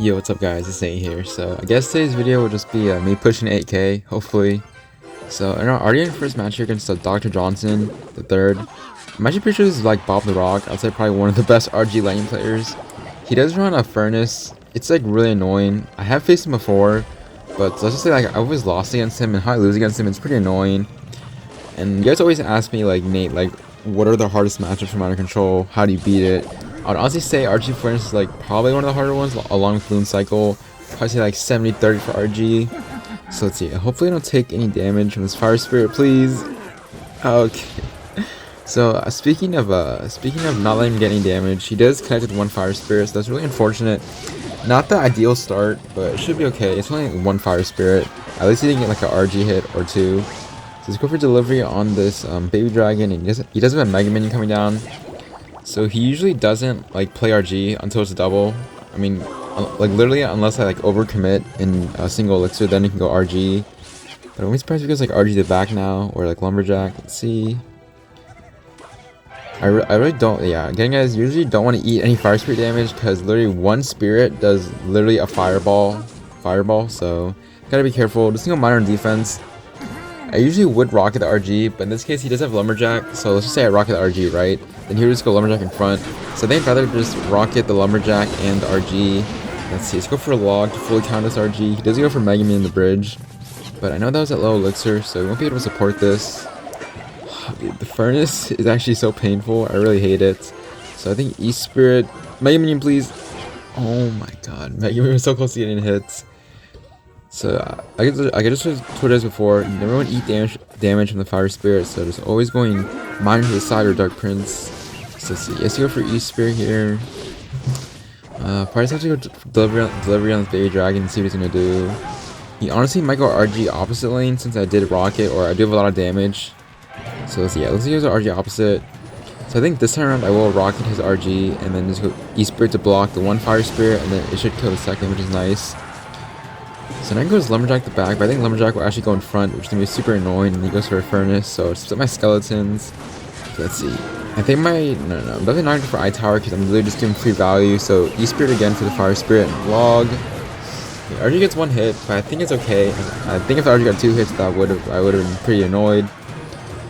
Yo, what's up guys, it's Nate here. So I guess today's video will just be me pushing 8k, hopefully. So in our already in first match here against Dr. Johnson, the third. I'm actually pretty sure this is like Bob the Rock. I'd say probably one of the best RG lane players. He does run a furnace. It's like really annoying. I have faced him before, but let's just say like I always lost against him, and how I lose against him, it's pretty annoying. And you guys always ask me like, Nate, like what are the hardest matchups from Out of Control? How do you beat it? I'd honestly say RG Furnace is like probably one of the harder ones, along with Balloon Cycle. Probably say like 70-30 for RG. So let's see. Hopefully I don't take any damage from this Fire Spirit, please. Okay. So speaking of not letting him get any damage, he does connect with one Fire Spirit, so that's really unfortunate. Not the ideal start, but it should be okay. It's only like one Fire Spirit. At least he didn't get like an RG hit or two. So let's go for delivery on this baby dragon, and he does have a Mega Minion coming down. So he usually doesn't like play RG until it's a double. I mean, like literally unless I like overcommit in a single elixir, then he can go RG. But I'm surprised if he goes like RG the back now, or like Lumberjack. Let's see. I really don't, yeah, again guys, usually don't want to eat any Fire Spirit damage, because literally one Spirit does literally a fireball, so gotta be careful. Just go minor on defense. I usually would rocket the RG, but in this case he does have Lumberjack, so let's just say I rocket the RG, right? Then he would just go Lumberjack in front. So I think I'd rather just rocket the Lumberjack and the RG. Let's see, let's go for a log to fully counter this RG. He does go for Mega Man in the bridge, but I know that was at low elixir, so we won't be able to support this. Dude, the furnace is actually so painful. I really hate it. So I think East Spirit, Mega Minion, please. Oh my god, Mega Minion was so close to getting hits. So I get just told as before, you never want to eat damage from the Fire Spirit, so just always going Miner to the side or Dark Prince. So let's see, yes, you go for East Spirit here. Probably just have to go delivery on this baby dragon and see what he's gonna do. He honestly might go RG opposite lane since I did rocket, or I do have a lot of damage. So let's see, yeah, let's use our RG opposite. So I think this time around I will rocket his RG and then just go East Spirit to block the one Fire Spirit, and then it should kill the second, which is nice. So then goes Lumberjack the back, but I think Lumberjack will actually go in front, which is going to be super annoying, and he goes for a Furnace, so split my Skeletons. So let's see. I think no, I'm definitely not going for Eye Tower, because I'm literally just doing free value, so East Spirit again for the Fire Spirit and Log. Okay, RG gets one hit, but I think it's okay. I think if RG got two hits, I would have been pretty annoyed.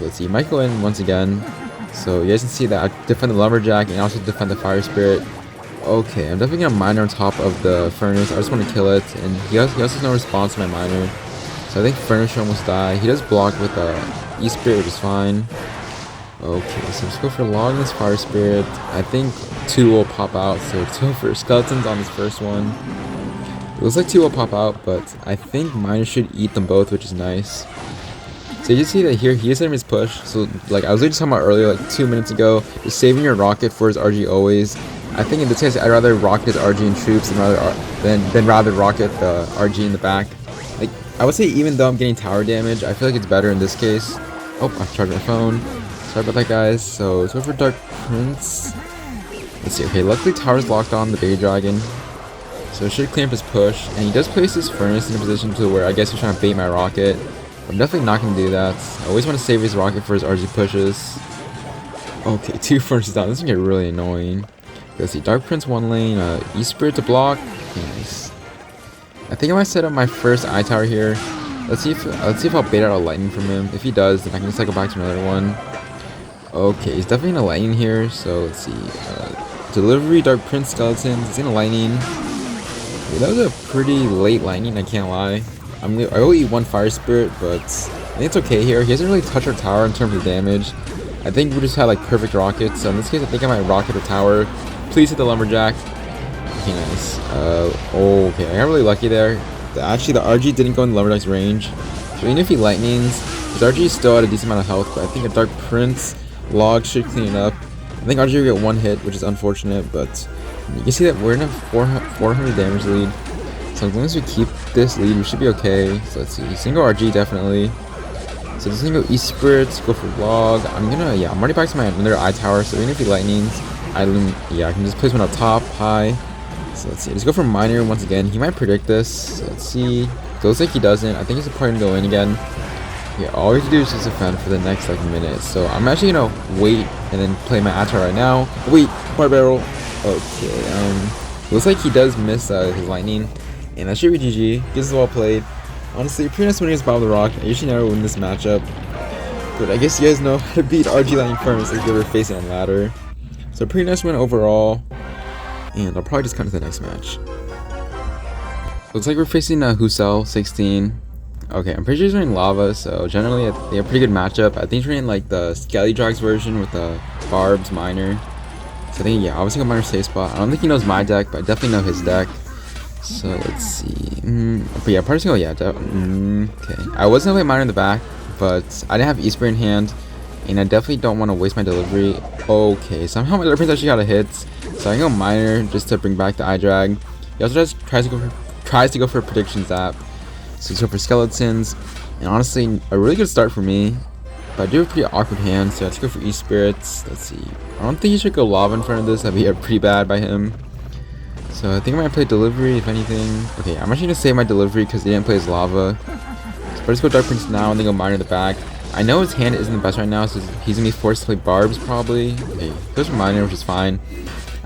Let's see, he might go in once again. So you guys can see that I defend the Lumberjack and also defend the Fire Spirit. Okay, I'm definitely gonna Miner on top of the Furnace. I just want to kill it, and he also has no response to my Miner. So I think Furnace should almost die. He does block with East Spirit, which is fine. Okay, so let's go for Log this Fire Spirit. I think two will pop out, so let's go for Skeletons on this first one. It looks like two will pop out, but I think Miner should eat them both, which is nice. So you see that here he is hitting his push. So like I was just talking about earlier, like 2 minutes ago, just saving your rocket for his RG always. I think in this case I'd rather rocket his RG in troops than rather rocket the RG in the back. Like I would say even though I'm getting tower damage, I feel like it's better in this case. Oh, I charged my phone. Sorry about that, guys. So let's go for Dark Prince. Let's see. Okay, luckily tower's locked on the baby dragon, so it should clean up his push. And he does place his Furnace in a position to where I guess he's trying to bait my rocket. I'm definitely not going to do that. I always want to save his rocket for his RG pushes. Okay, two Furnaces down. This is going to get really annoying. Let's see, Dark Prince one lane, East Spirit to block. Nice. I think I might set up my first Eye Tower here. Let's see if I'll bait out a lightning from him. If he does, then I can just cycle back to another one. Okay, he's definitely in a lightning here. So let's see, delivery, Dark Prince Skeletons. It's in a lightning. Okay, that was a pretty late lightning, I can't lie. I will eat one Fire Spirit, but I think it's okay here. He doesn't really touch our tower in terms of damage. I think we just had like perfect rockets, so in this case I think I might rocket the tower. Please hit the Lumberjack. Okay, nice. Okay, I got really lucky there. Actually, the RG didn't go in the Lumberjack's range, so even if he lightnings, his RG is still at a decent amount of health, but I think a Dark Prince Log should clean it up. I think RG will get one hit, which is unfortunate, but you can see that we're in a 400 damage lead. So as long as we keep this lead, we should be okay. So let's see, single RG definitely. So just gonna go East Spirit, go for Log. I'm already back to my another Eye Tower, so even if he lightnings, I can just place one up top, high. So let's see, just go for Miner once again. He might predict this. So let's see. So it looks like he doesn't. I think he's probably gonna go in again. Yeah, all we have to do is just defend for the next like minute. So I'm actually gonna wait and then play my Eye Tower right now. Wait, Bar Barrel. Okay, Looks like he does miss his lightning, and that should be GG. Gives us well played. Honestly, pretty nice winning against Bob the Rock. I usually never win this matchup, but I guess you guys know how to beat RG Lightning first if they were facing on ladder. So pretty nice win overall, and I'll probably just cut to the next match. Looks like we're facing Husel 16. Okay, I'm pretty sure he's running Lava, so generally they have a pretty good matchup. I think he's running like the Skelly Drags version with the Barbs Miner. So I think, yeah, obviously a Miner safe spot. I don't think he knows my deck, but I definitely know his deck. So let's see. But yeah, probably go, yeah. Okay. I was gonna play Miner in the back, but I didn't have E-Spray in hand, and I definitely don't want to waste my delivery. Okay, somehow my delivery actually got a hit, so I can go Miner just to bring back the iDrag. He also just tries to go for a prediction zap. So let's go for Skeletons, and honestly, a really good start for me. But I do have a pretty awkward hand, so I have to go for E-Spirits. Let's see. I don't think he should go Lava in front of this. That'd be pretty bad by him. So I think I might play Delivery, if anything. Okay, I'm actually going to save my Delivery because he didn't play his Lava. So let's go Dark Prince now and then go Miner in the back. I know his hand isn't the best right now, so he's going to be forced to play Barbs probably. Okay, he goes for Miner, which is fine.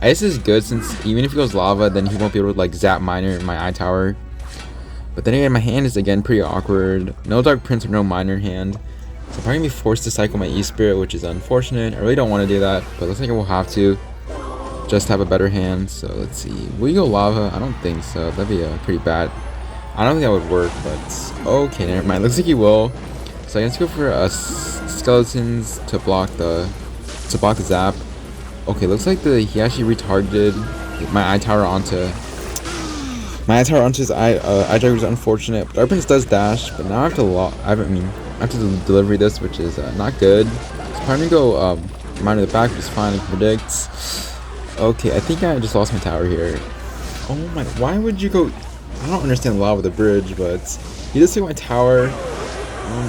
I guess this is good since even if he goes Lava, then he won't be able to like zap Miner in my iTower. But then again, my hand is again pretty awkward. No Dark Prince or no Miner hand. So I'm probably going to be forced to cycle my E-Spirit, which is unfortunate. I really don't want to do that, but looks like I will have to. Just have a better hand. So let's see. Will you go Lava? I don't think so. That'd be pretty bad. I don't think that would work, but okay, never mind. Looks like he will. So I guess go for Skeletons to block the zap. Okay, looks like he actually retargeted my iTower onto his iDrag, was unfortunate. But Dark Prince does dash, but now I have to delivery this, which is not good. So I'm gonna go Miner in the back, which is fine. I can predict. Okay, I think I just lost my tower here. Oh my, why would you go? I don't understand Law with the bridge, but he does take my tower.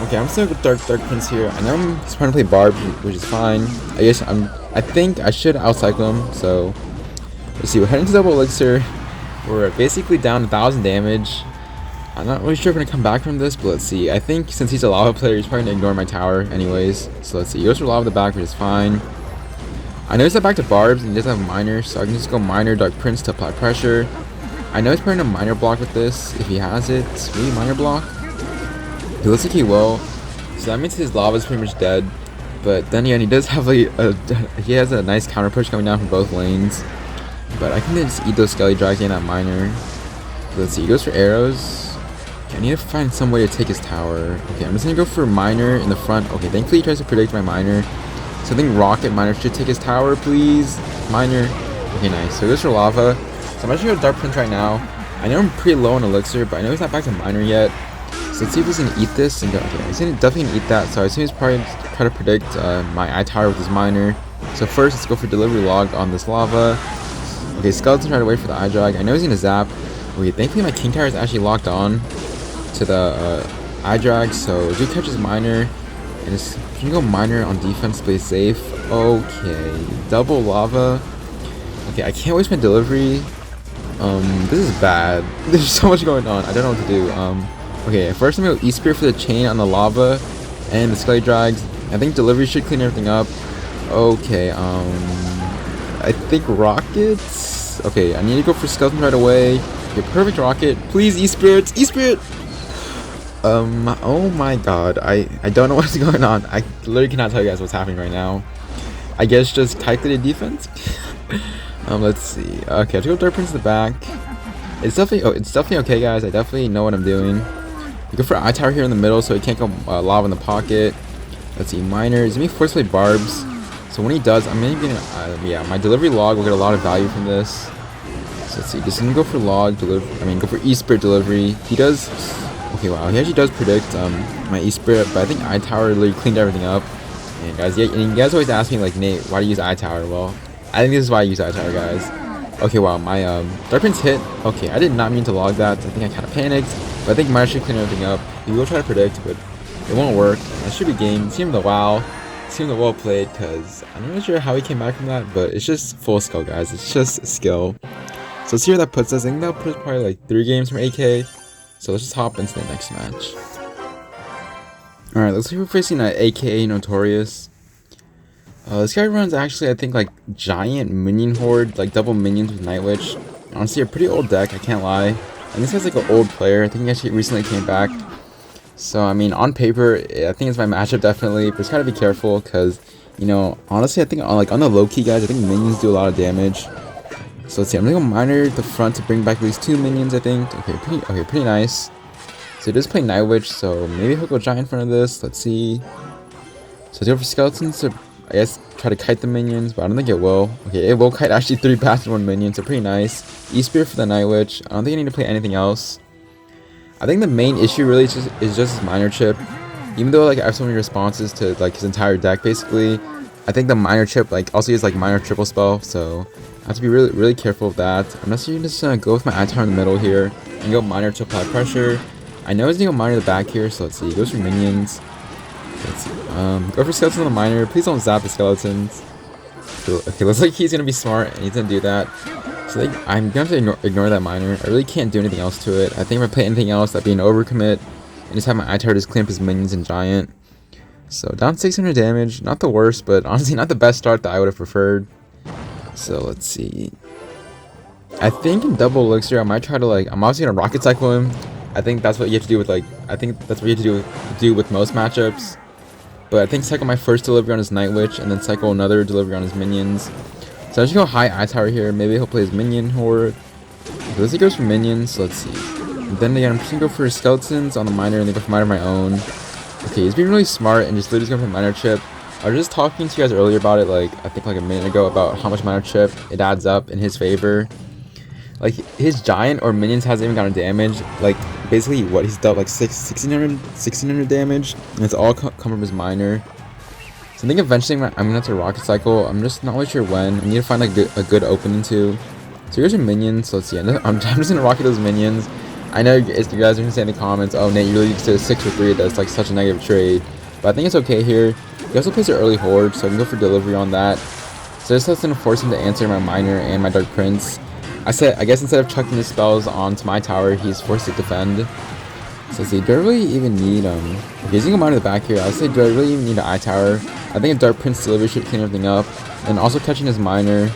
Okay, I'm still with Dark Prince here. I know he's trying to play Barb, which is fine. I think I should outcycle him. So let's see. We're heading to double elixir. We're basically down 1,000 damage. I'm not really sure if we're gonna come back from this, but let's see. I think since he's a Lava player, he's probably gonna ignore my tower anyways. So let's see. He goes for Lava in the back, which is fine. I know he's back to Barbs and he does have Miner, so I can just go Miner Dark Prince to apply pressure. I know he's probably gonna Miner block with this if he has it. Will he Miner block? It looks like he will. So that means his Lava is pretty much dead. But then again, he does have he has a nice counter push coming down from both lanes. But I can just eat those Skelly Drags in that Miner. Let's see, he goes for arrows. Okay, I need to find some way to take his tower. Okay, I'm just gonna go for Miner in the front. Okay, thankfully he tries to predict my Miner. So I think Rocket Miner should take his tower, please. Miner. Okay, nice. So he goes for Lava. So I'm actually going to Dark Prince right now. I know I'm pretty low on Elixir, but I know he's not back to Miner yet. So let's see if he's going to eat this. And go, okay, he's definitely going to eat that. So I assume he's probably try to predict my iTower with his Miner. So first, let's go for Delivery Log on this Lava. Okay, Skeleton tried to wait for the iDrag. I know he's going to zap. Okay, thankfully my King Tower is actually locked on to the iDrag. So do catch his Miner. And just can you go Miner on defense, play safe. Okay, double Lava. Okay, I can't waste my delivery. This is bad. There's so much going on. I don't know what to do. Okay, first I'm gonna go E-Spear for the chain on the Lava and the Skelly Drags. I think delivery should clean everything up. Okay, I think Rockets. Okay, I need to go for Skeleton right away. Okay, perfect Rocket. Please, E-Spirit! E-Spirit! Oh my god, I don't know what's going on. I literally cannot tell you guys what's happening right now. I guess just calculated defense? Let's see. Okay, I have to go Dark Prince in the back. It's definitely okay, guys. I definitely know what I'm doing. You go for iTower here in the middle so he can't go Lava in the pocket. Let's see, Miner. He's gonna be forced to play Barbs. So when he does, I'm maybe gonna, yeah, my delivery log will get a lot of value from this. So let's see, just gonna go for log, go for E-Spirit delivery. He does. Okay, wow, he actually does predict my E-Spirit, but I think iTower literally cleaned everything up. And guys, yeah, and you guys always ask me like, Nate, why do you use iTower? Well, I think this is why I use iTower, guys. Okay, wow, my Dark Prince hit. Okay, I did not mean to log that. I think I kind of panicked, but I think Miner should clean everything up. He will try to predict, but it won't work. That should be game. Team the wow. Team the well played, because I'm not sure how he came back from that, but it's just full skill, guys. It's just skill. So let's see where that puts us. I think that puts probably like 3 games from AK. So let's just hop into the next match. Alright, looks like we're facing AKA Notorious. This guy runs actually, I think, like giant minion horde, like double minions with Night Witch. Honestly, a pretty old deck, I can't lie. And this guy's like an old player. I think he actually recently came back. So, I mean, on paper, I think it's my matchup definitely. But just gotta be careful because, you know, honestly, I think on the low-key guys, I think minions do a lot of damage. So let's see, I'm gonna go miner at the front to bring back at least 2 minions, I think. Okay, pretty nice. So he does play Night Witch, so maybe he'll go Giant in front of this. Let's see. So let's go for Skeletons to, I guess, try to kite the minions, but I don't think it will. Okay, it will kite actually 3 past 1 minion, so pretty nice. E-Spear for the Night Witch. I don't think I need to play anything else. I think the main issue really is just his miner chip. Even though like I have so many responses to like his entire deck basically, I think the miner chip like also uses like miner triple spell, so I have to be really careful of that. I'm necessarily just gonna go with my eye tower in the middle here and go miner to apply pressure. I know he's gonna go miner the back here, so let's see. He goes for minions. Let's see. Go for skeletons on the miner. Please don't zap the skeletons. Okay, looks like he's gonna be smart and he's gonna do that. So I'm gonna have to ignore that miner. I really can't do anything else to it. I think if I play anything else, that'd be an overcommit. And just have my eye tower just clean up his minions and giant. So down 600 damage, not the worst, but honestly not the best start that I would have preferred. So let's see. I think in double elixir, I might try to I'm obviously gonna rocket cycle him. I think that's what you have to do with I think that's what you have to do with most matchups. But I think cycle my first delivery on his Night Witch and then cycle another delivery on his minions. So I should go high eye tower here. Maybe he'll play his minion horde. Because he goes for minions, so let's see. And then again, I'm just gonna go for skeletons on the miner and then go for miner of my own. Okay, he's being really smart and just literally going for miner chip. I was just talking to you guys earlier about it, I think a minute ago, about how much miner chip it adds up in his favor. Like, his giant or minions hasn't even gotten damage. Like, basically, what, he's dealt 1600 damage, and it's all come from his miner. So I think eventually I'm gonna have to rocket cycle. I'm just not really sure when. I need to find a good opening too. So here's your minions. So let's see. I'm just gonna rocket those minions. I know you guys are gonna say in the comments, "Oh, Nate, you really just did a 6 for 3. That's such a negative trade." But I think it's okay here. He also plays an early horde, so I can go for delivery on that. So this has to force him to answer my miner and my Dark Prince. I guess instead of chucking his spells onto my tower, he's forced to defend. So let's see, do I really even need okay, he's gonna go miner the back here. I would say, do I really even need an eye tower? I think a Dark Prince delivery should clean everything up. And also catching his miner.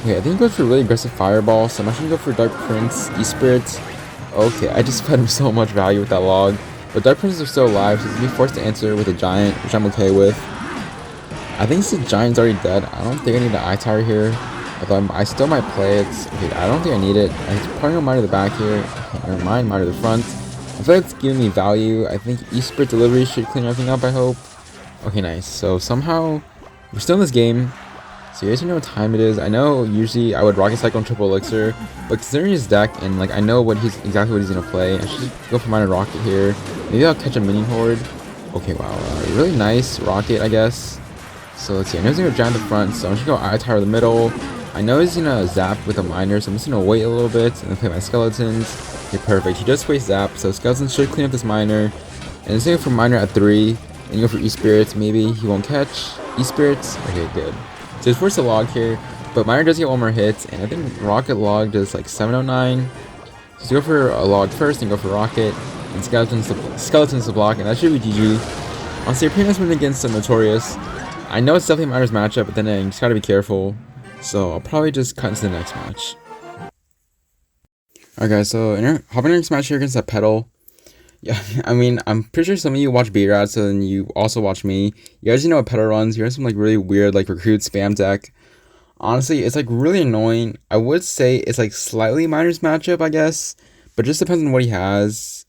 Okay, I think he goes for really aggressive fireball, so I'm actually gonna go for Dark Prince, E-Spirit. Okay, I just fed him so much value with that log. But Dark Princes are still alive, so he's gonna be forced to answer with a giant, which I'm okay with. I think the giant's already dead. I don't think I need an eye tower here. Although I still might play it. Okay, I don't think I need it. I probably gonna miner the back here. Never mind, miner the front. I feel like it's giving me value. I think E-Spirit delivery should clean everything up, I hope. Okay, nice. So somehow, we're still in this game. So you guys know what time it is. I know usually I would rocket cycle on triple elixir, but considering his deck and I know exactly what he's gonna play, I should go for miner rocket here. Maybe I'll catch a minion horde. Okay, wow, really nice rocket, I guess. So let's see. I know he's gonna go giant the front, so I'm just gonna go eye tower the middle. I know he's gonna zap with a miner, so I'm just gonna wait a little bit and then play my skeletons. Okay, perfect. He does waste zap, so skeletons should clean up this miner. And it's gonna go for miner at 3, and you go for E-Spirits. Maybe he won't catch E-Spirits. Okay, good. So he's forced to log here, but miner does get one more hit, and I think rocket log does 709. So go for a log first, and go for rocket, and skeletons to block, and that should be GG. Honestly, a pretty nice win against the Notorious. I know it's definitely a miner's matchup, but then you just gotta be careful. So I'll probably just cut into the next match. Alright guys, so hopping in next match here against that pedal. Yeah, I mean, I'm pretty sure some of you watch B-Rad, so then you also watch me. You guys know what pedal runs. You have some really weird recruit spam deck. Honestly, it's really annoying. I would say it's slightly miner's matchup, I guess, but it just depends on what he has.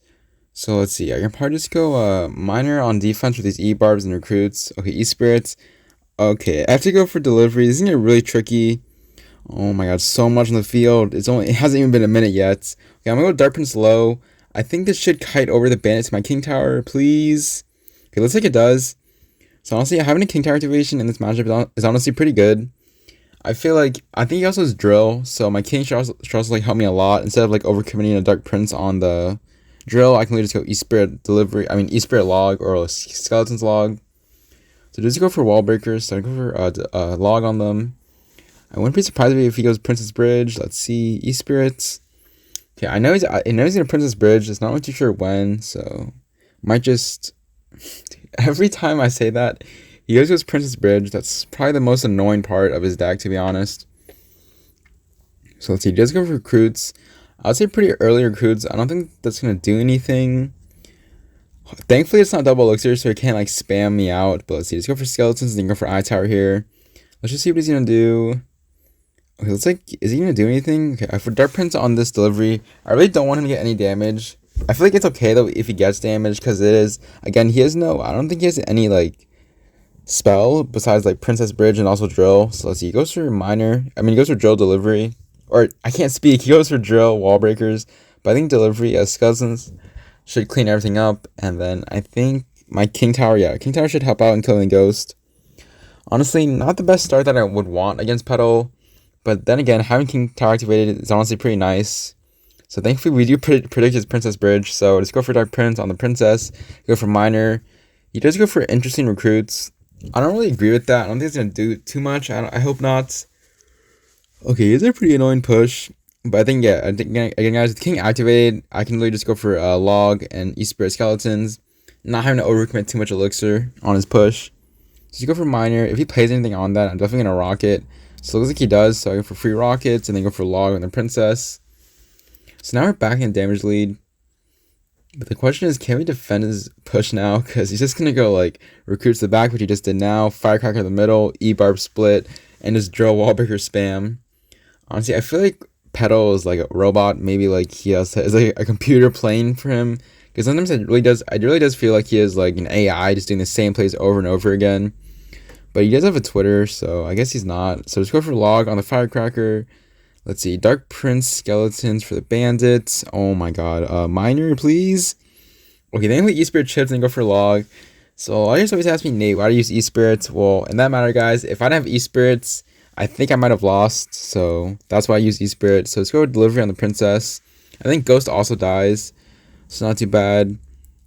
So let's see. I can probably just go miner on defense with these E-barbs and recruits. Okay, E-Spirits. Okay, I have to go for delivery. This is gonna get really tricky. Oh my god, so much on the field. It hasn't even been a minute yet. Okay, I'm gonna go Dark Prince low. I think this should kite over the bandit to my King Tower, please. Okay, looks like it does. So honestly, having a King Tower activation in this matchup is honestly pretty good. I think he also has drill, so my King should also help me a lot. Instead of overcommitting a Dark Prince on the drill, I can just go E-Spirit delivery. I mean E-Spirit log or Skeletons log. So just go for wall breakers. So I go for log on them. I wouldn't be surprised if he goes Princess Bridge. Let's see, E-Spirits. Okay, I know he's gonna Princess Bridge. It's not really too sure when, so might just every time I say that, he always goes Princess Bridge. That's probably the most annoying part of his deck, to be honest. So let's see, he does go for recruits. I would say pretty early recruits. I don't think that's gonna do anything. Thankfully, it's not double elixir, so it can't like spam me out. But let's see, let's go for skeletons, then go for eye tower here. Let's just see what he's gonna do. Okay, looks like, is he gonna do anything? Okay, for Dark Prince on this delivery, I really don't want him to get any damage. I feel like it's okay though if he gets damage, because it is, again, he has no, I don't think he has any like spell besides like Princess Bridge and also drill. So let's see, he goes for minor. I mean, he goes for drill delivery, or I can't speak. He goes for drill wall breakers, but I think delivery as skeletons should clean everything up. And then I think my King Tower, yeah, King Tower should help out in killing Ghost. Honestly, not the best start that I would want against Petal, but then again, having King Tower activated is honestly pretty nice. So thankfully, we do predict his Princess Bridge. So just go for Dark Prince on the Princess. Go for Minor. He does go for interesting recruits. I don't really agree with that. I don't think it's going to do too much. I hope not. Okay, it's a pretty annoying push. But I think, yeah, again, guys, with King activated, I can really just go for Log and E-Spirit Skeletons. Not having to overcommit too much Elixir on his push. So you go for Minor. If he plays anything on that, I'm definitely going to Rocket. So it looks like he does. So I go for free Rockets and then go for Log and the Princess. So now we're back in damage lead. But the question is, can we defend his push now? Because he's just going to go like recruits the back, which he just did now. Firecracker in the middle, E-Barb split, and just drill wallbreaker spam. Honestly, I feel like Petal is like a robot. Maybe like he has like a computer playing for him. Because sometimes it really does feel like he is like an AI just doing the same plays over and over again. But he does have a Twitter, so I guess he's not. So just go for Log on the Firecracker. Let's see, Dark Prince Skeletons for the Bandits. Oh my god. Minor, please. Okay, then we E-Spirit chips and go for Log. So I just always ask me, Nate, why do you use E-Spirits? Well, in that matter, guys, if I didn't have E-Spirits, I think I might have lost. So that's why I use E-Spirit. So let's go with Delivery on the Princess. I think Ghost also dies. So not too bad.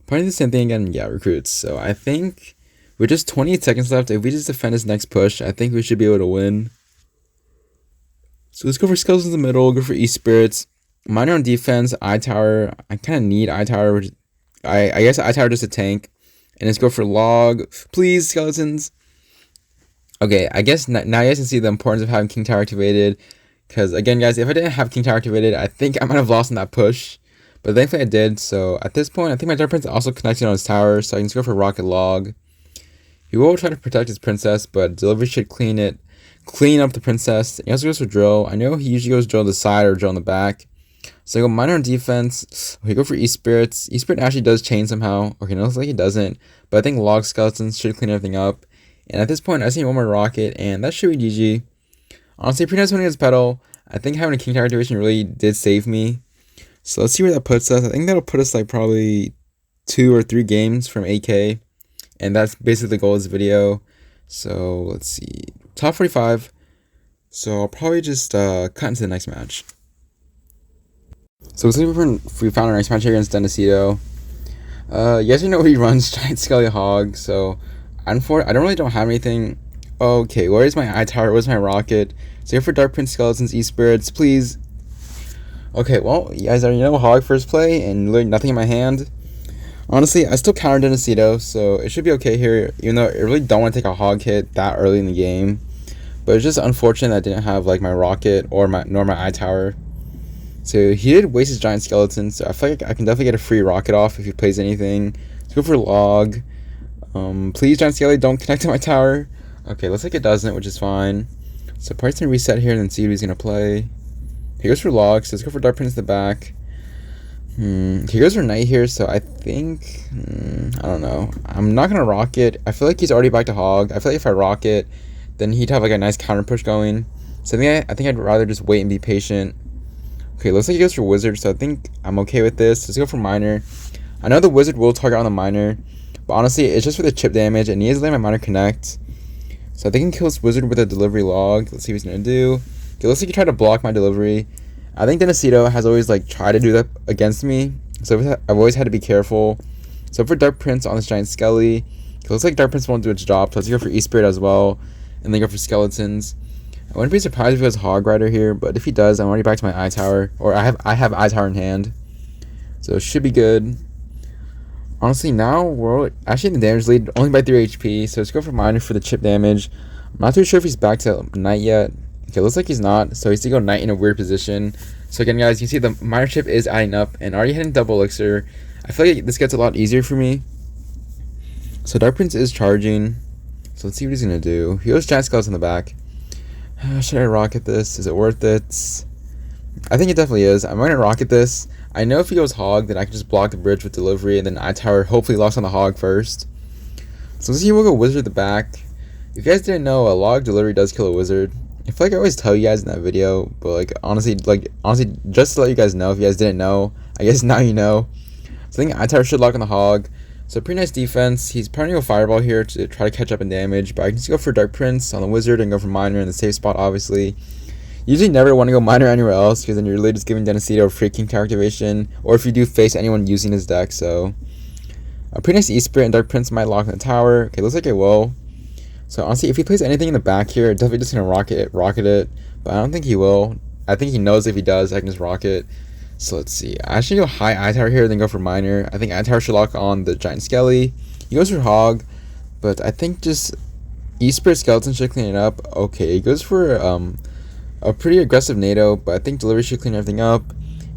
Probably the same thing again. Yeah, recruits. So I think with just 28 seconds left, if we just defend his next push, I think we should be able to win. So let's go for Skeletons in the middle, go for E-Spirits. Minor on defense, Eye Tower. I kind of need Eye Tower. I guess Eye Tower just a tank. And let's go for Log. Please, Skeletons. Okay, I guess now you guys can see the importance of having King Tower activated. Because, again, guys, if I didn't have King Tower activated, I think I might have lost in that push. But thankfully I did. So at this point, I think my Dark Prince also connected on his tower. So I can just go for Rocket Log. He will try to protect his Princess, but Delivery should clean up the Princess. He also goes for Drill. I know he usually goes Drill on the side or Drill on the back. So I go Minor on defense. Okay, go for E-Spirits. E-Spirit actually does chain somehow. Okay, no, it looks like he doesn't. But I think Log Skeletons should clean everything up. And at this point, I see one more Rocket, and that should be GG. Honestly, pretty nice winning against Petal. I think having a King Tower activation really did save me. So let's see where that puts us. I think that'll put us like probably 2 or 3 games from 8K. And that's basically the goal of this video. So let's see. Top 45. So I'll probably just cut into the next match. So let's see if we found our next match here against Denacito. Yes, you know he runs Giant Skelly Hog. So I don't have anything. Okay, where's my Eye Tower? Where's my Rocket? So go for Dark Prince Skeletons, E-Spirits, please. Okay, well, you guys already know Hog first play and literally nothing in my hand. Honestly, I still countered Denacito, so it should be okay here, even though I really don't want to take a Hog hit that early in the game. But it's just unfortunate that I didn't have like my Rocket or nor my Eye Tower. So he did waste his Giant Skeleton, so I feel like I can definitely get a free Rocket off if he plays anything. Let's go for Log. Please, Giant Skeleton, don't connect to my tower. Okay, looks like it doesn't, which is fine. So probably gonna reset here and then see what he's gonna play. He goes for Log, so let's go for Dark Prince in the back. He goes for Knight here, so I think I don't know. I'm not gonna Rocket. I feel like he's already back to Hog. I feel like if I Rocket, then he'd have like a nice counter push going. So I think I'd rather just wait and be patient. Okay, looks like he goes for Wizard, so I think I'm okay with this. Let's go for Minor. I know the Wizard will target on the Minor, but honestly, it's just for the chip damage, and he is letting my Minor connect. So I think he can kill this Wizard with a Delivery Log. Let's see what he's gonna do. Okay, looks like he tried to block my Delivery. I think Denacito has always like tried to do that against me, so I've always had to be careful. So for Dark Prince on this Giant Skelly, it looks like Dark Prince won't do its job, so let's go for E-Spirit as well, and then go for Skeletons. I wouldn't be surprised if he has Hog Rider here, but if he does, I'm already back to my Eye Tower, or I have Eye Tower in hand, so it should be good. Honestly, now we're actually in the damage lead, only by 3 HP, so let's go for Minor for the chip damage. I'm not too sure if he's back to Knight yet, Okay, looks like he's not. So he's to go knight in a weird position. So again, guys, you can see the minor chip is adding up and already hitting double elixir. I feel like this gets a lot easier for me. So Dark Prince is charging. So let's see what he's gonna do. He goes giant skulls in the back. Should I rocket this? Is it worth it? I think it definitely is. I'm gonna rocket this. I know if he goes hog, then I can just block the bridge with delivery, and then I-Tower hopefully locks on the hog first. So let's see, we'll go wizard at the back. If you guys didn't know, a log delivery does kill a wizard. I feel like I always tell you guys in that video, but honestly, just to let you guys know, if you guys didn't know, I guess now you know. So I think I-Tower should lock on the hog. So pretty nice defense. He's probably going to go fireball here to try to catch up in damage, but I can just go for Dark Prince on the wizard and go for miner in the safe spot, obviously. Usually never want to go miner anywhere else, because then you're really just giving Denacito a free king tower activation, or if you do face anyone using his deck. So a pretty nice E-Spirit and Dark Prince might lock in the tower. Okay, looks like it will. So honestly, if he plays anything in the back here, definitely just going to rocket it, but I don't think he will. I think he knows if he does, I can just rocket. So let's see. I actually go high I-Tower here, then go for miner. I think I-Tower should lock on the giant skelly. He goes for hog, but I think just E-Spirit skeleton should clean it up. Okay, he goes for a pretty aggressive NATO, but I think delivery should clean everything up.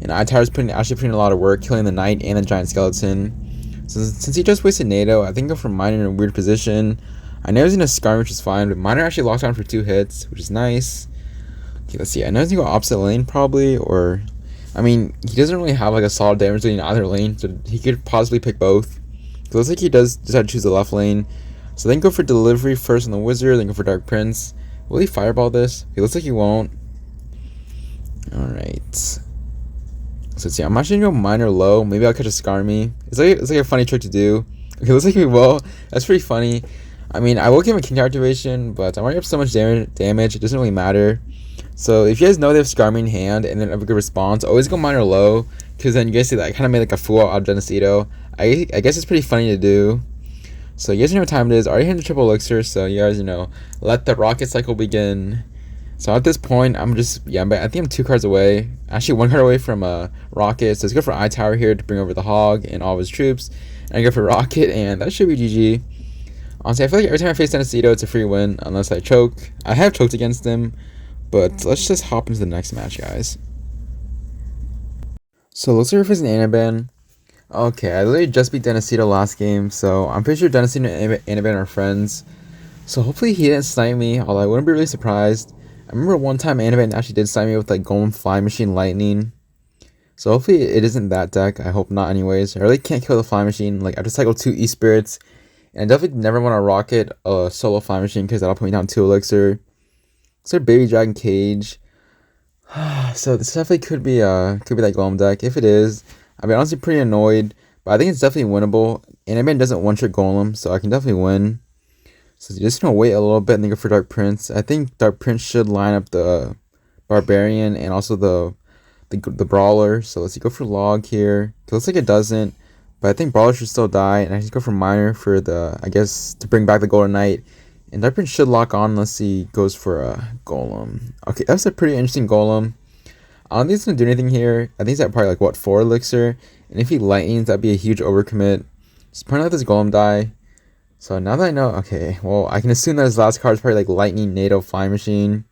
And I-Tower's actually putting a lot of work, killing the knight and the giant skeleton. So since he just wasted NATO, I think go for miner in a weird position. I know he's gonna scar, which is fine, but miner actually locked on for 2 hits, which is nice. Okay, let's see. I know he's gonna go opposite lane probably, or I mean, he doesn't really have like a solid damage lane in either lane, so he could possibly pick both. It looks like he does decide to choose the left lane. So then go for delivery first on the wizard, then go for Dark Prince. Will he fireball this? It looks like he won't. Alright. So let's see. I'm actually gonna go miner low. Maybe I'll catch a Skarmy. It's like a funny trick to do. Okay, looks like he will. That's pretty funny. I mean, I will give him a king tower activation, but I'm already up so much damage, it doesn't really matter. So if you guys know they have Skarmy in hand and then have a good response, always go miner low, because then you guys see that I kind of made like a fool out of Denacito. I guess it's pretty funny to do. So you guys know what time it is. Already hitting the triple elixir, so you guys let the rocket cycle begin. So at this point, I think I'm 2 cards away. Actually, 1 card away from rocket. So let's go for I-Tower here to bring over the hog and all of his troops. And I go for rocket, and that should be GG. Honestly, I feel like every time I face Denacito, it's a free win unless I choke. I have choked against him. But let's just hop into the next match, guys. So let's see if it's an Anaban. Okay, I literally just beat Denacito last game, so I'm pretty sure Denacito and Anaban are friends. So hopefully he didn't snipe me, although I wouldn't be really surprised. I remember one time Anaban actually did snipe me with like Golem Fly Machine Lightning. So hopefully it isn't that deck. I hope not anyways. I really can't kill the Fly Machine. Like I just cycle 2 E-Spirits. And I definitely never want to rocket a solo Fly Machine because that'll put me down 2 elixir. So Baby Dragon Cage. So this definitely could be that Golem deck. If it is, I'd be honestly pretty annoyed, but I think it's definitely winnable. Anaban doesn't one-trick Golem, so I can definitely win. So just gonna wait a little bit and then go for Dark Prince. I think Dark Prince should line up the Barbarian and also the Brawler. So let's see, go for Log here. It looks like it doesn't, but I think Brawler should still die, and I just go for Miner for to bring back the Golden Knight. And Dark Prince should lock on unless he goes for a Golem. Okay, that's a pretty interesting Golem. I don't think it's going to do anything here. I think he's at probably like, 4 elixir. And if he lightnings, that'd be a huge overcommit. Just probably let this Golem die. So now that I know, okay, well, I can assume that his last card is probably like Lightning NATO Fly Machine.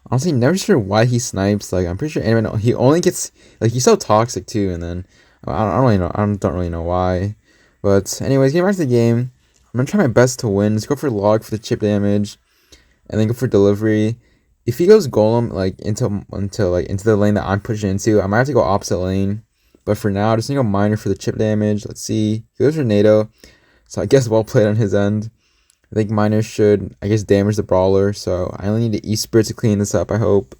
Honestly, never sure why he snipes. Like, I'm pretty sure Anaman, he only gets, like, he's so toxic too. And then, I don't really know why. But anyways, getting back to the game. I'm going to try my best to win. Let's go for Log for the chip damage. And then go for delivery. If he goes Golem like into the lane that I'm pushing into, I might have to go opposite lane. But for now, just gonna go Miner for the chip damage. Let's see. He goes for NATO. So I guess well played on his end. I think Miner should, damage the Brawler. So I only need the E-Spirit to clean this up, I hope.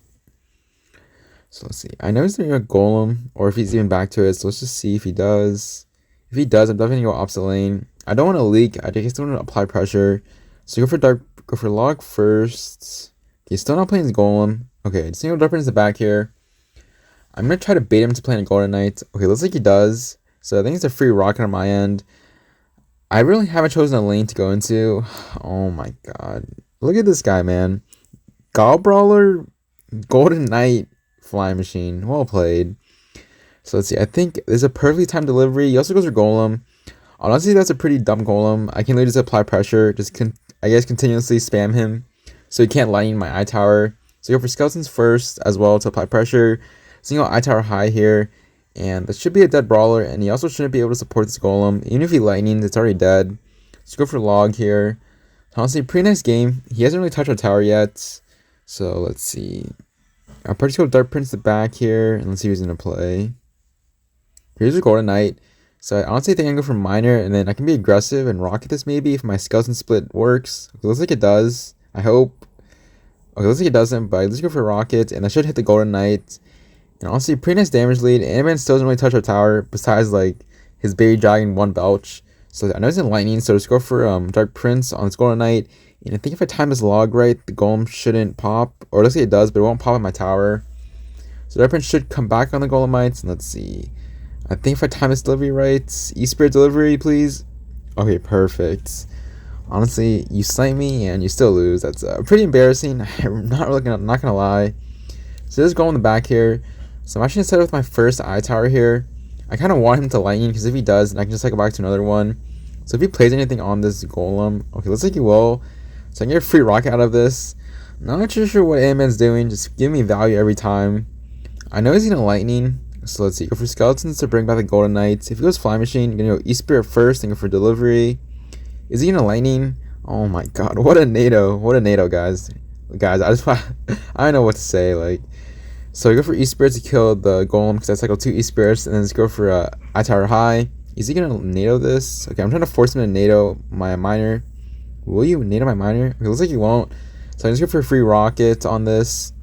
So let's see. I know he's doing a Golem, or if he's even back to it. So let's just see if he does. If he does, I'm definitely gonna go opposite lane. I don't want to leak. I just don't want to apply pressure. So go for Log first. He's still not playing his Golem. Okay, just go Dark Prince in the back here. I'm going to try to bait him to playing a Golden Knight. Okay, looks like he does. So I think it's a free rocket on my end. I really haven't chosen a lane to go into. Oh my god. Look at this guy, man. Brawler, Golden Knight, Fly Machine. Well played. So let's see. I think there's a perfectly timed delivery. He also goes for Golem. Honestly, that's a pretty dumb Golem. I can literally just apply pressure. Just continuously spam him. So he can't lightning my I-Tower. So go for Skeletons first as well to apply pressure. Single eye tower high here. And that should be a dead brawler. And he also shouldn't be able to support this golem. Even if he lightning, it's already dead. Let's go for log here. Honestly, pretty nice game. He hasn't really touched our tower yet. So let's see. I'll probably just go Dark Prince the back here. And let's see who's going to play. Here's a Golden Knight. So I honestly think I can go for Miner. And then I can be aggressive and rocket this maybe if my Skeleton split works. It looks like it does. I hope. Okay, looks like it doesn't. But let's go for Rocket. And I should hit the Golden Knight. And honestly, pretty nice damage lead. Ant-Man still doesn't really touch our tower. Besides like his Baby Dragon 1 Belch. So I know he's in lightning, so just go for Dark Prince on this Golden Knight. And I think if I time this log right, the Golem shouldn't pop. Or it looks like it does, but it won't pop at my tower. So Dark Prince should come back on the Golemites. And let's see. I think if I time this delivery right, E-Spirit delivery, please. Okay, perfect. Honestly, you snipe me and you still lose. That's pretty embarrassing. I'm not gonna lie. So let's go in the back here. So I'm actually gonna set with my first eye tower here. I kind of want him to lightning because if he does, then I can just cycle back to another one. So if he plays anything on this golem, okay, looks like he will. So I can get a free rocket out of this. Not too sure what Ant-Man's doing. Just give me value every time. I know he's gonna lightning. So let's see. Go for Skeletons to bring back the Golden Knights. If he goes Fly Machine, you're gonna go E-Spirit first and go for delivery. Is he gonna lightning? Oh my god, what a NATO. What a NATO, guys. Guys, I don't know what to say. Like, so we go for E-Spirit to kill the Golem because I cycle 2 E-Spirits, and then let's go for eye tower high. Is he gonna NATO this? Okay, I'm trying to force him to NATO my miner. Will you NATO my miner? Okay, looks like he won't. So I just go for a free rocket on this.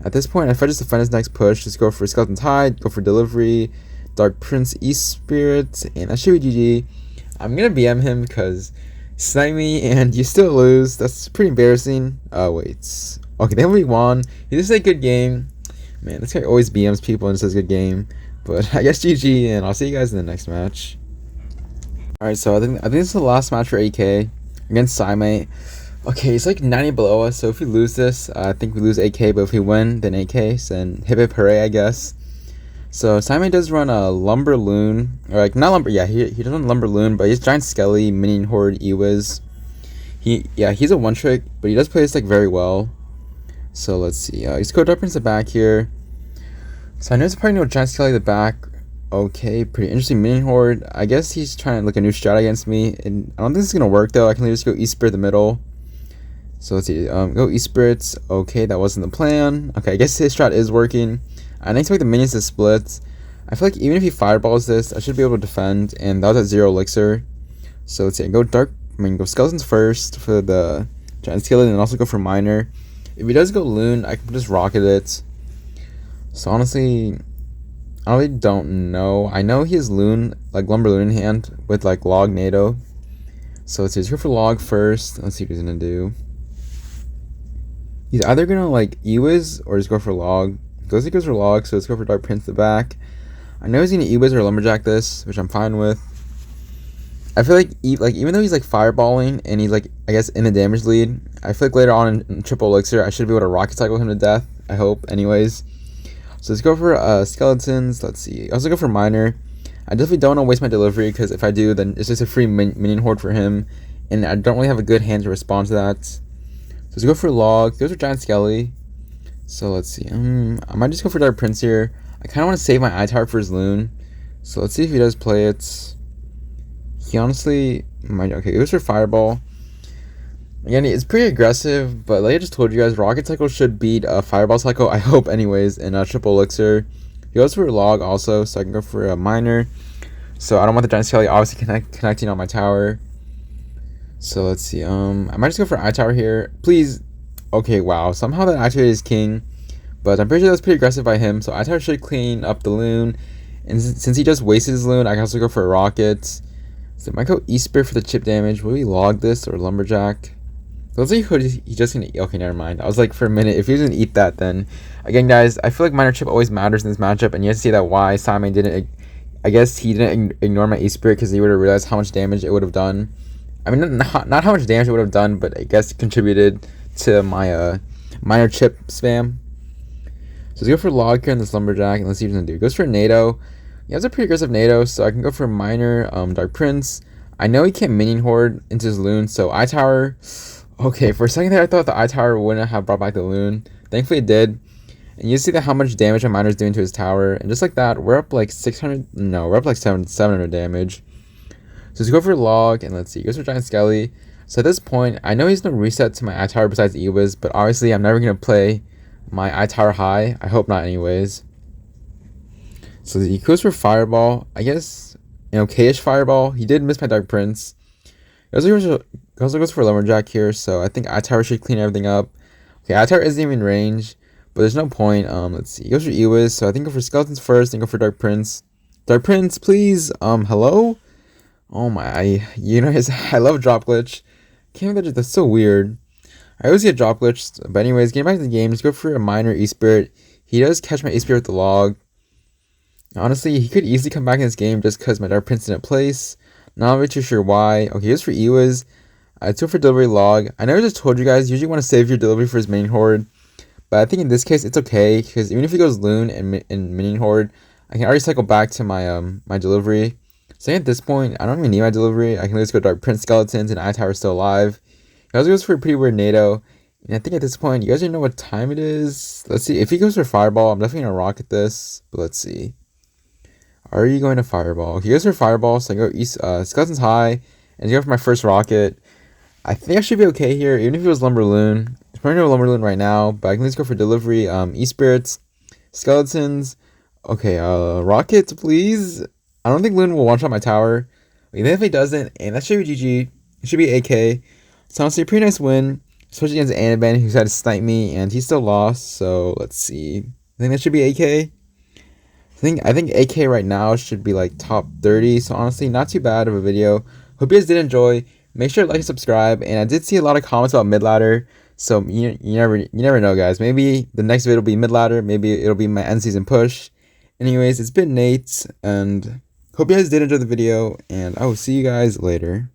At this point, if I just defend his next push, just go for Skeleton's Hide, go for delivery, Dark Prince E-Spirit, and that should be GG. I'm gonna BM him because snipe me and you still lose. That's pretty embarrassing. Oh wait. Okay, then we won. He just said good game. Man, this guy always BMs people and says good game. But I guess GG, and I'll see you guys in the next match. Alright, so I think this is the last match for AK against Snipe. Okay, he's like 90 below us, so if we lose this, I think we lose AK, but if we win, then AK, so then hip hip hooray, I guess. So Snipe does run a Lumber Loon, or like, not Lumber, yeah, he does run Lumber Loon, but he's Giant Skelly, Minion Horde, Ewiz. He's a one-trick, but he does play this like very well. So let's see, he's go Dark Prince the back here. So I know it's probably no Giant Skelly the back. Okay, pretty interesting Minion Horde. I guess he's trying to look a new strat against me, and I don't think this is gonna work though. I can just go E-Spirit the middle. So let's see, go E-Spirits. Okay, that wasn't the plan. Okay, I guess his strat is working. I need to make the minions to split. I feel like even if he fireballs this, I should be able to defend, and that was at 0 elixir. So let's see, go Skeletons first for the Giant Skeleton, and also go for Miner. If he does go Loon, I can just rocket it. So honestly, I really don't know. I know he has Loon, like Lumber Loon in hand, with like Log NATO. So let's see, let's go for Log first. Let's see what he's gonna do. He's either gonna like Ewiz or just go for Log. Goes for Log, so let's go for Dark Prince the back. I know he's gonna Ewiz or Lumberjack this, which I'm fine with. I feel like even though he's like fireballing and he's like, I guess, in the damage lead, I feel like later on in triple elixir I should be able to rocket cycle him to death. I hope, anyways. So let's go for Skeletons. Let's see. Also go for Miner. I definitely don't want to waste my delivery because if I do, then it's just a free minion horde for him, and I don't really have a good hand to respond to that. So let's go for Log. Those are Giant Skelly. So let's see. I might just go for Dark Prince here. I kind of want to save my eye tower for his Loon. So let's see if he does play it. He honestly might. Okay, it goes for Fireball. Again, it's pretty aggressive, but like I just told you guys, Rocket Cycle should beat Fireball Cycle, I hope anyways, in triple elixir. He goes for Log also, so I can go for a Miner. So I don't want the Giant Skelly obviously connecting on my tower. So let's see. I might just go for eye tower here. Please. Okay, wow. Somehow that activated his king, but I'm pretty sure that's pretty aggressive by him. So eye tower should clean up the Loon, and since he just wasted his Loon, I can also go for a rocket. So I might go E-Spirit for the chip damage. Will we Log this or Lumberjack? Looks like he just gonna. Okay, never mind. I was like, for a minute, if he was gonna eat that, then again, guys, I feel like minor chip always matters in this matchup, and you have to see that why Simon didn't. I guess he didn't ignore my E-Spirit because he would have realized how much damage it would have done. I mean, not how much damage it would have done, but I guess it contributed to my minor chip spam. So let's go for Log here in this Lumberjack, and let's see what he's gonna do. He goes for a NATO. He has a pretty aggressive NATO, so I can go for Miner, Dark Prince. I know he can't minion horde into his Loon, so eye tower. Okay, for a second there, I thought the eye tower wouldn't have brought back the Loon. Thankfully it did. And you see that how much damage my miner's doing to his tower. And just like that, we're up like 600, no, we're up like 700 damage. So let's go for log, and let's see, he goes for giant skelly. So at this point, I know he's no reset to my I-tower besides Ewiz, but obviously I'm never going to play my I-tower high. I hope not anyways. So he goes for fireball. I guess an okay-ish fireball. He did miss my Dark Prince. He also goes for lumberjack here, so I think I-tower should clean everything up. Okay, I-tower isn't even in range, but there's no point. Let's see. He goes for Ewiz, so I think go for skeletons first, then go for Dark Prince. Dark Prince, please. Hello? Oh my, you know, I love drop glitch. Can't believe that's so weird. I always get drop glitched, but anyways, getting back to the game, just go for a minor E-Spirit. He does catch my E-Spirit with the log. Honestly, he could easily come back in this game just because my Dark Prince didn't place. Not really too sure why. Okay, here's for Ewiz. I took for delivery log. I never just told you guys, usually want to save your delivery for his minion horde. But I think in this case, it's okay, because even if he goes loon and minion horde, I can already cycle back to my my delivery. So at this point, I don't even need my delivery. I can just go Dark Prince skeletons and I-tower still alive. He also goes for a pretty weird NATO. And I think at this point, you guys already know what time it is. Let's see. If he goes for fireball, I'm definitely going to rocket this. But let's see. Are you going to fireball? He goes for fireball, so I go east, skeletons high. And go for my first rocket. I think I should be okay here, even if he was Lumberloon. He's probably no Lumberloon right now, but I can at least go for delivery. E-Spirits, skeletons. Okay, rockets, please. I don't think Loon will one-shot my tower. Even if he doesn't, and that should be GG. It should be AK. So honestly, a pretty nice win, especially against Anaban, who tried to snipe me, and he still lost. So let's see. I think that should be AK. I think AK right now should be like top 30. So honestly, not too bad of a video. Hope you guys did enjoy. Make sure to like and subscribe. And I did see a lot of comments about mid ladder. So you never know, guys. Maybe the next video will be mid ladder. Maybe it'll be my end season push. Anyways, it's been Nate, and hope you guys did enjoy the video, and I will see you guys later.